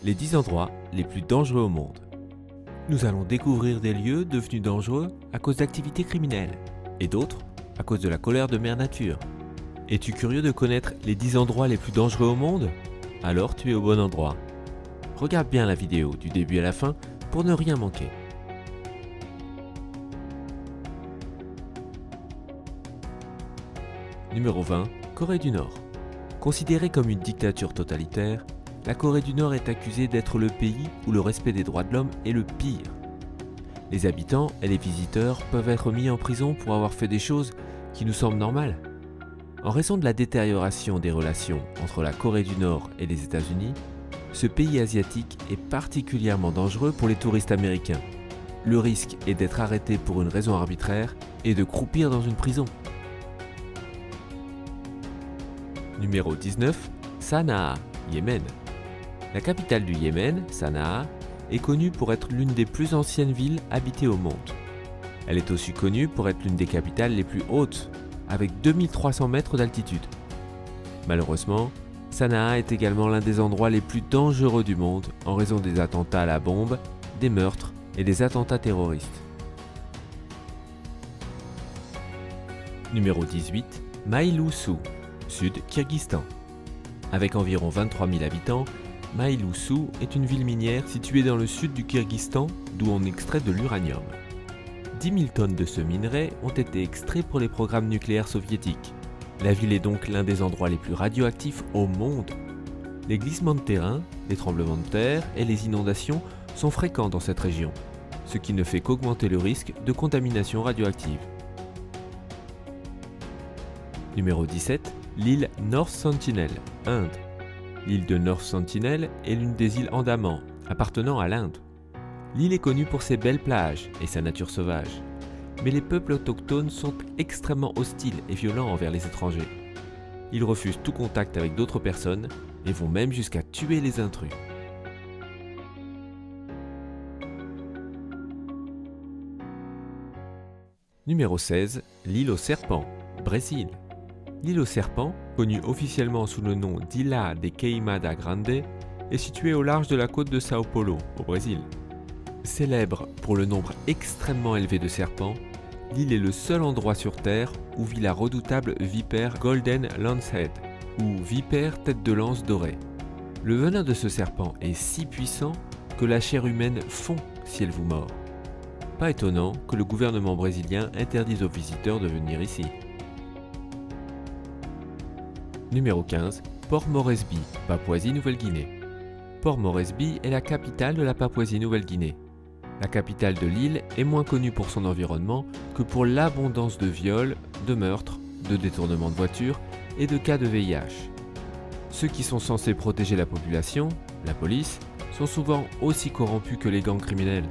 Les 10 endroits les plus dangereux au monde. Nous allons découvrir des lieux devenus dangereux à cause d'activités criminelles et d'autres à cause de la colère de Mère Nature. Es-tu curieux de connaître les 10 endroits les plus dangereux au monde? Alors tu es au bon endroit. Regarde bien la vidéo du début à la fin pour ne rien manquer. Numéro 20, Corée du Nord. Considérée comme une dictature totalitaire, la Corée du Nord est accusée d'être le pays où le respect des droits de l'homme est le pire. Les habitants et les visiteurs peuvent être mis en prison pour avoir fait des choses qui nous semblent normales. En raison de la détérioration des relations entre la Corée du Nord et les États-Unis, ce pays asiatique est particulièrement dangereux pour les touristes américains. Le risque est d'être arrêté pour une raison arbitraire et de croupir dans une prison. Numéro 19, Sanaa, Yémen. La capitale du Yémen, Sanaa, est connue pour être l'une des plus anciennes villes habitées au monde. Elle est aussi connue pour être l'une des capitales les plus hautes, avec 2300 mètres d'altitude. Malheureusement, Sanaa est également l'un des endroits les plus dangereux du monde en raison des attentats à la bombe, des meurtres et des attentats terroristes. Numéro 18, Maïlousou, Sud Kirghizistan. Avec environ 23 000 habitants, Maïlousou est une ville minière située dans le sud du Kirghizistan d'où on extrait de l'uranium. 10 000 tonnes de ce minerai ont été extraits pour les programmes nucléaires soviétiques. La ville est donc l'un des endroits les plus radioactifs au monde. Les glissements de terrain, les tremblements de terre et les inondations sont fréquents dans cette région, ce qui ne fait qu'augmenter le risque de contamination radioactive. Numéro 17, l'île North Sentinel, Inde. L'île de North Sentinel est l'une des îles Andaman, appartenant à l'Inde. L'île est connue pour ses belles plages et sa nature sauvage. Mais les peuples autochtones sont extrêmement hostiles et violents envers les étrangers. Ils refusent tout contact avec d'autres personnes et vont même jusqu'à tuer les intrus. Numéro 16, l'île aux serpents, Brésil. L'île aux serpents, connue officiellement sous le nom d'Ilha de Queimada Grande, est située au large de la côte de Sao Paulo, au Brésil. Célèbre pour le nombre extrêmement élevé de serpents, l'île est le seul endroit sur Terre où vit la redoutable vipère Golden Lancehead, ou vipère tête de lance dorée. Le venin de ce serpent est si puissant que la chair humaine fond si elle vous mord. Pas étonnant que le gouvernement brésilien interdise aux visiteurs de venir ici. Numéro 15, Port Moresby, Papouasie-Nouvelle-Guinée. Port Moresby est la capitale de la Papouasie-Nouvelle-Guinée. La capitale de l'île est moins connue pour son environnement que pour l'abondance de viols, de meurtres, de détournements de voitures et de cas de VIH. Ceux qui sont censés protéger la population, la police, sont souvent aussi corrompus que les gangs criminels.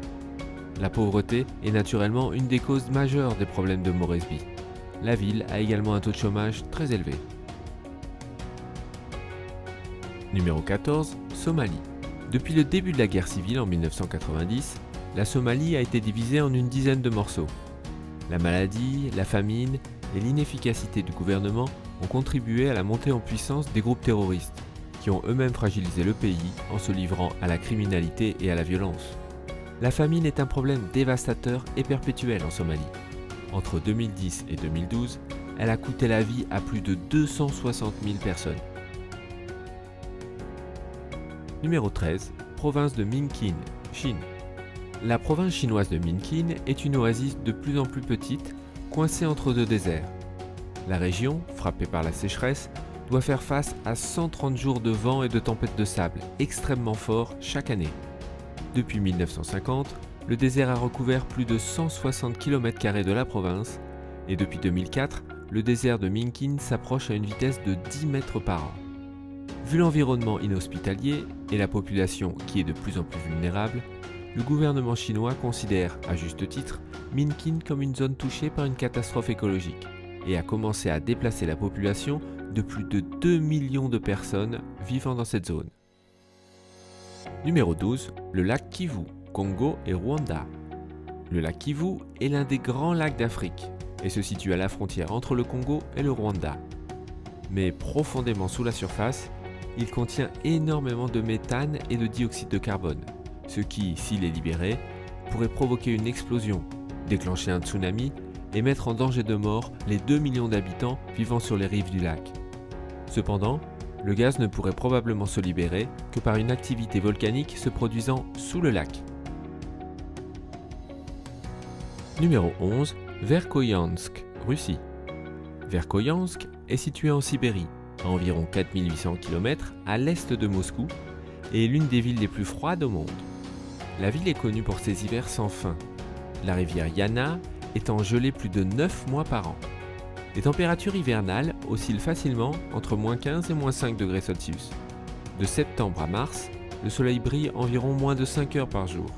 La pauvreté est naturellement une des causes majeures des problèmes de Moresby. La ville a également un taux de chômage très élevé. Numéro 14, Somalie. Depuis le début de la guerre civile en 1990, la Somalie a été divisée en une dizaine de morceaux. La maladie, la famine et l'inefficacité du gouvernement ont contribué à la montée en puissance des groupes terroristes, qui ont eux-mêmes fragilisé le pays en se livrant à la criminalité et à la violence. La famine est un problème dévastateur et perpétuel en Somalie. Entre 2010 et 2012, elle a coûté la vie à plus de 260 000 personnes. Numéro 13, province de Minkin, Chine. La province chinoise de Minkin est une oasis de plus en plus petite, coincée entre deux déserts. La région, frappée par la sécheresse, doit faire face à 130 jours de vent et de tempêtes de sable extrêmement forts chaque année. Depuis 1950, le désert a recouvert plus de 160 km² de la province et depuis 2004, le désert de Minkin s'approche à une vitesse de 10 mètres par an. Vu l'environnement inhospitalier et la population qui est de plus en plus vulnérable, le gouvernement chinois considère, à juste titre, Minkin comme une zone touchée par une catastrophe écologique et a commencé à déplacer la population de plus de 2 millions de personnes vivant dans cette zone. Numéro 12, le lac Kivu, Congo et Rwanda. Le lac Kivu est l'un des grands lacs d'Afrique et se situe à la frontière entre le Congo et le Rwanda. Mais profondément sous la surface, il contient énormément de méthane et de dioxyde de carbone, ce qui, s'il est libéré, pourrait provoquer une explosion, déclencher un tsunami et mettre en danger de mort les 2 millions d'habitants vivant sur les rives du lac. Cependant, le gaz ne pourrait probablement se libérer que par une activité volcanique se produisant sous le lac. Numéro 11. Verkhoyansk, Russie. Verkhoyansk est situé en Sibérie, à environ 4800 km à l'est de Moscou, et est l'une des villes les plus froides au monde. La ville est connue pour ses hivers sans fin, la rivière Yana étant gelée plus de 9 mois par an. Les températures hivernales oscillent facilement entre -15 et -5 degrés Celsius. De septembre à mars, le soleil brille environ moins de 5 heures par jour.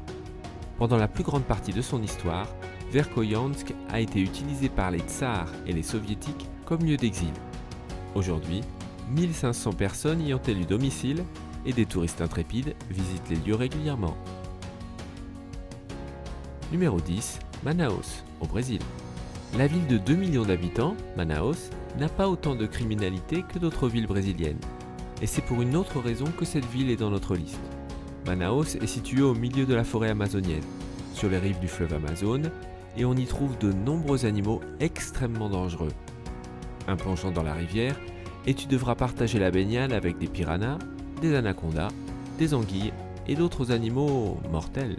Pendant la plus grande partie de son histoire, Verkhoyansk a été utilisé par les tsars et les soviétiques comme lieu d'exil. Aujourd'hui, 1500 personnes y ont élu domicile et des touristes intrépides visitent les lieux régulièrement. Numéro 10. Manaus, au Brésil. La ville de 2 millions d'habitants, Manaus, n'a pas autant de criminalité que d'autres villes brésiliennes. Et c'est pour une autre raison que cette ville est dans notre liste. Manaus est située au milieu de la forêt amazonienne, sur les rives du fleuve Amazone, et on y trouve de nombreux animaux extrêmement dangereux. Un plongeon dans la rivière, et tu devras partager la baignade avec des piranhas, des anacondas, des anguilles et d'autres animaux mortels.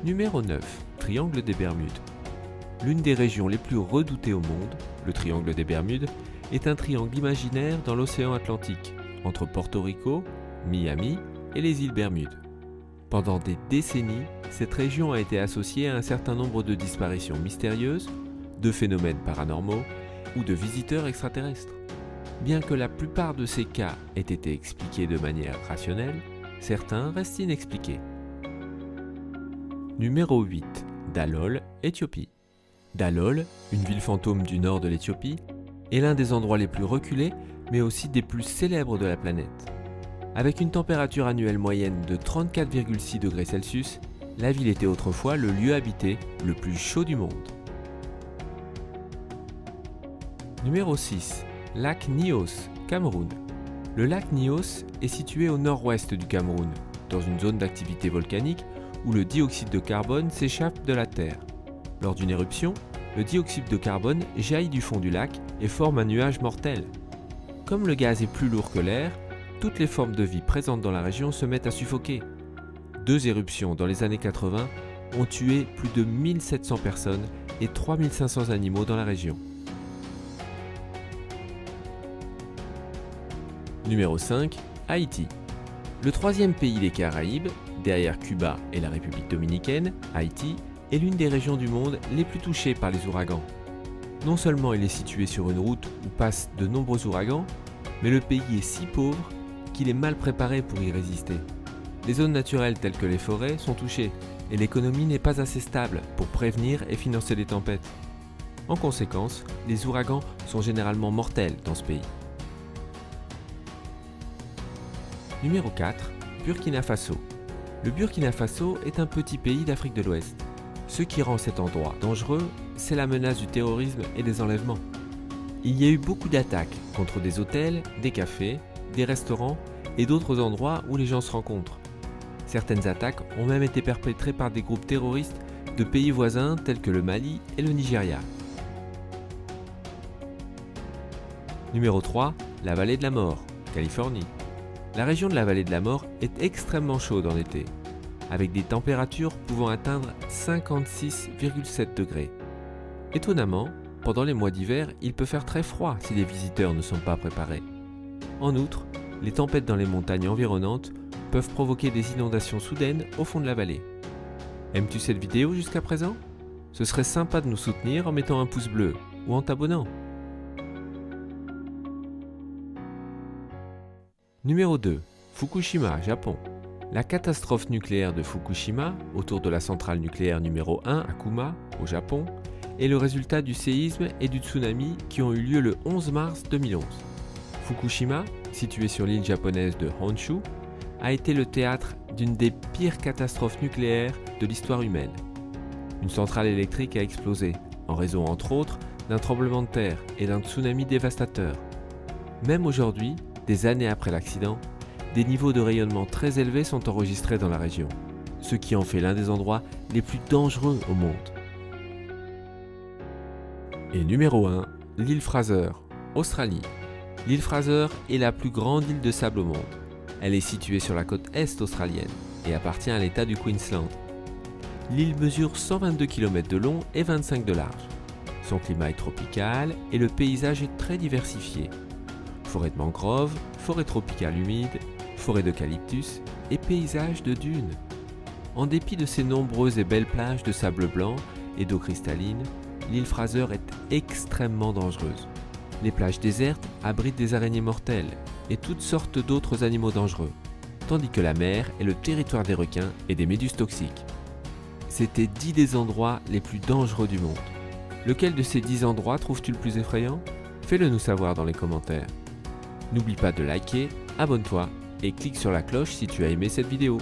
Numéro 9. Triangle des Bermudes. L'une des régions les plus redoutées au monde, le Triangle des Bermudes, est un triangle imaginaire dans l'océan Atlantique, entre Porto Rico, Miami et les îles Bermudes. Pendant des décennies, cette région a été associée à un certain nombre de disparitions mystérieuses, de phénomènes paranormaux ou de visiteurs extraterrestres. Bien que la plupart de ces cas aient été expliqués de manière rationnelle, certains restent inexpliqués. Numéro 8. Dalol, Éthiopie. Dalol, une ville fantôme du nord de l'Éthiopie, est l'un des endroits les plus reculés, mais aussi des plus célèbres de la planète. Avec une température annuelle moyenne de 34,6 degrés Celsius, la ville était autrefois le lieu habité le plus chaud du monde. Numéro 6. Lac Nyos, Cameroun. Le lac Nyos est situé au nord-ouest du Cameroun, dans une zone d'activité volcanique où le dioxyde de carbone s'échappe de la terre. Lors d'une éruption, le dioxyde de carbone jaillit du fond du lac et forme un nuage mortel. Comme le gaz est plus lourd que l'air, toutes les formes de vie présentes dans la région se mettent à suffoquer. 2 éruptions dans les années 80 ont tué plus de 1700 personnes et 3500 animaux dans la région. Numéro 5. Haïti. Le troisième pays des Caraïbes, derrière Cuba et la République dominicaine, Haïti est l'une des régions du monde les plus touchées par les ouragans. Non seulement il est situé sur une route où passent de nombreux ouragans, mais le pays est si pauvre qu'il est mal préparé pour y résister. Les zones naturelles telles que les forêts sont touchées et l'économie n'est pas assez stable pour prévenir et financer les tempêtes. En conséquence, les ouragans sont généralement mortels dans ce pays. Numéro 4. Burkina Faso. Le Burkina Faso est un petit pays d'Afrique de l'Ouest. Ce qui rend cet endroit dangereux, c'est la menace du terrorisme et des enlèvements. Il y a eu beaucoup d'attaques contre des hôtels, des cafés, des restaurants et d'autres endroits où les gens se rencontrent. Certaines attaques ont même été perpétrées par des groupes terroristes de pays voisins tels que le Mali et le Nigeria. Numéro 3. La vallée de la mort, Californie. La région de la vallée de la mort est extrêmement chaude en été, avec des températures pouvant atteindre 56,7 degrés. Étonnamment, pendant les mois d'hiver, il peut faire très froid si les visiteurs ne sont pas préparés. En outre, les tempêtes dans les montagnes environnantes peuvent provoquer des inondations soudaines au fond de la vallée. Aimes-tu cette vidéo jusqu'à présent ? Ce serait sympa de nous soutenir en mettant un pouce bleu ou en t'abonnant. Numéro 2. Fukushima, Japon. La catastrophe nucléaire de Fukushima, autour de la centrale nucléaire numéro 1 à Kuma, au Japon, est le résultat du séisme et du tsunami qui ont eu lieu le 11 mars 2011. Fukushima, située sur l'île japonaise de Honshu, a été le théâtre d'une des pires catastrophes nucléaires de l'histoire humaine. Une centrale électrique a explosé, en raison entre autres d'un tremblement de terre et d'un tsunami dévastateur. Même aujourd'hui, des années après l'accident, des niveaux de rayonnement très élevés sont enregistrés dans la région, ce qui en fait l'un des endroits les plus dangereux au monde. Et numéro 1, l'île Fraser, Australie. L'île Fraser est la plus grande île de sable au monde. Elle est située sur la côte est australienne et appartient à l'État du Queensland. L'île mesure 122 km de long et 25 de large. Son climat est tropical et le paysage est très diversifié. Forêt de mangroves, forêt tropicale humide, forêt d'eucalyptus et paysages de dunes. En dépit de ses nombreuses et belles plages de sable blanc et d'eau cristalline, l'île Fraser est extrêmement dangereuse. Les plages désertes abritent des araignées mortelles et toutes sortes d'autres animaux dangereux, tandis que la mer est le territoire des requins et des méduses toxiques. C'était 10 des endroits les plus dangereux du monde. Lequel de ces 10 endroits trouves-tu le plus effrayant? Fais-le nous savoir dans les commentaires. N'oublie pas de liker, abonne-toi et clique sur la cloche si tu as aimé cette vidéo.